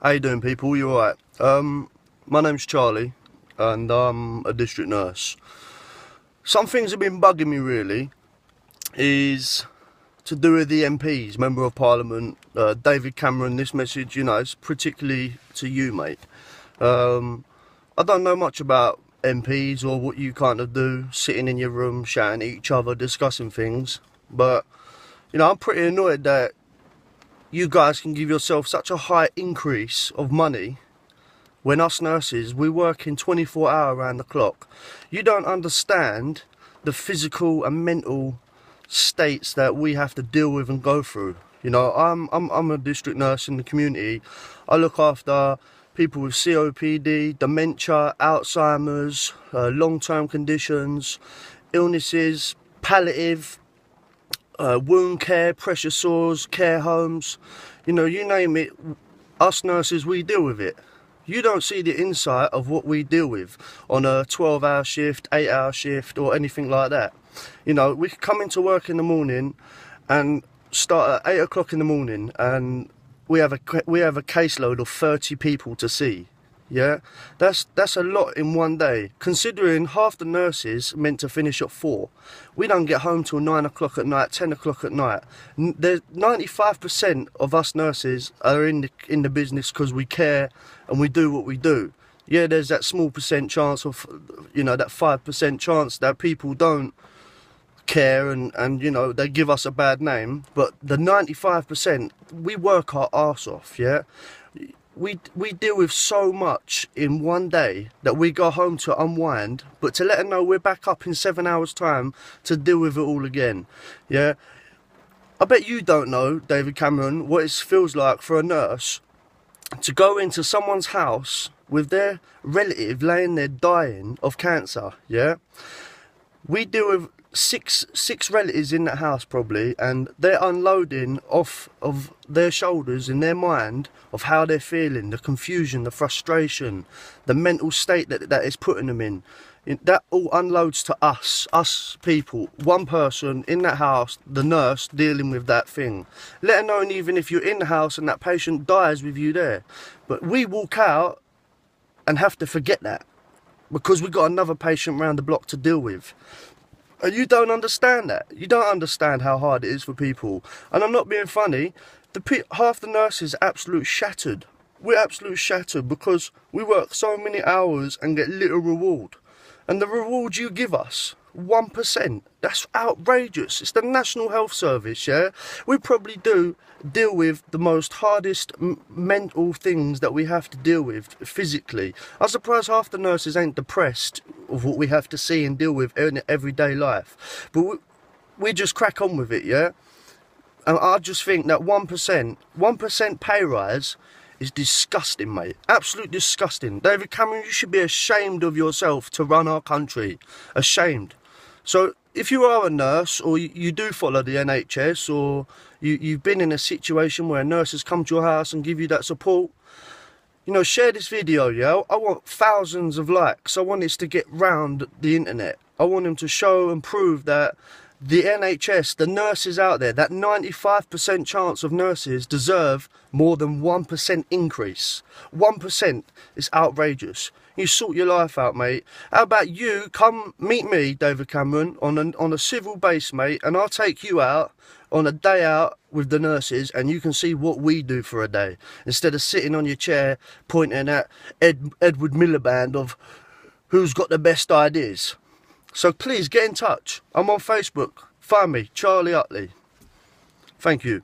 How you doing, people? You alright? My name's Charlie, and I'm a district nurse. Some things have been bugging me, really, is to do with the MPs, Member of Parliament, David Cameron. This message, you know, is particularly to you, mate. I don't know much about MPs or what you kind of do, sitting in your room, shouting at each other, discussing things, but, you know, I'm pretty annoyed that you guys can give yourself such a high increase of money when us nurses, we work in 24 hours around the clock. You don't understand the physical and mental states that we have to deal with and go through. You know, I'm a district nurse in the community. I look after people with COPD, dementia, Alzheimer's, long-term conditions, illnesses, palliative, wound care, pressure sores, care homes, you know, you name it, us nurses, we deal with it. You don't see the insight of what we deal with on a 12-hour shift, 8-hour shift, or anything like that. You know, we come into work in the morning and start at 8 o'clock in the morning, and we have a caseload of 30 people to see. Yeah, that's a lot in one day, considering half the nurses meant to finish at 4. We don't get home till 9 o'clock at night, 10 o'clock at night. There's 95% of us nurses are in the business because we care and we do what we do. Yeah, there's that small percent chance of, you know, that 5% chance that people don't care and you know, they give us a bad name, but the 95%, we work our arse off. Yeah, we deal with so much in one day that we go home to unwind, but to let her know we're back up in 7 hours time to deal with it all again. Yeah, I bet you don't know, David Cameron, what it feels like for a nurse to go into someone's house with their relative laying there dying of cancer. Yeah, we deal with six relatives in that house probably, and they're unloading off of their shoulders in their mind of how they're feeling, the confusion, the frustration, the mental state that it's putting them in. That all unloads to us people, one person in that house, the nurse dealing with that thing. Let alone even if you're in the house and that patient dies with you there. But we walk out and have to forget that because we've got another patient round the block to deal with. And you don't understand that. You don't understand how hard it is for people. And I'm not being funny. Half the nurses are absolute shattered. We're absolute shattered because we work so many hours and get little reward. And the reward you give us, 1%, that's outrageous. It's the National Health Service, yeah? We probably do deal with the most hardest mental things that we have to deal with physically. I'm surprised half the nurses ain't depressed of what we have to see and deal with in everyday life. But we just crack on with it, yeah? And I just think that 1% pay rise is disgusting, mate. Absolute disgusting. David Cameron, you should be ashamed of yourself to run our country. Ashamed. So if you are a nurse, or you do follow the NHS, or you've been in a situation where nurses come to your house and give you that support, you know, share this video, yeah? I want thousands of likes. I want this to get round the internet. I want them to show and prove that the NHS, the nurses out there, that 95% chance of nurses deserve more than 1% increase. 1% is outrageous. You sort your life out, mate. How about you come meet me, David Cameron, on a civil base, mate, and I'll take you out on a day out with the nurses and you can see what we do for a day. Instead of sitting on your chair pointing at Edward Miliband of who's got the best ideas. So please get in touch. I'm on Facebook. Find me, Charlie Utley. Thank you.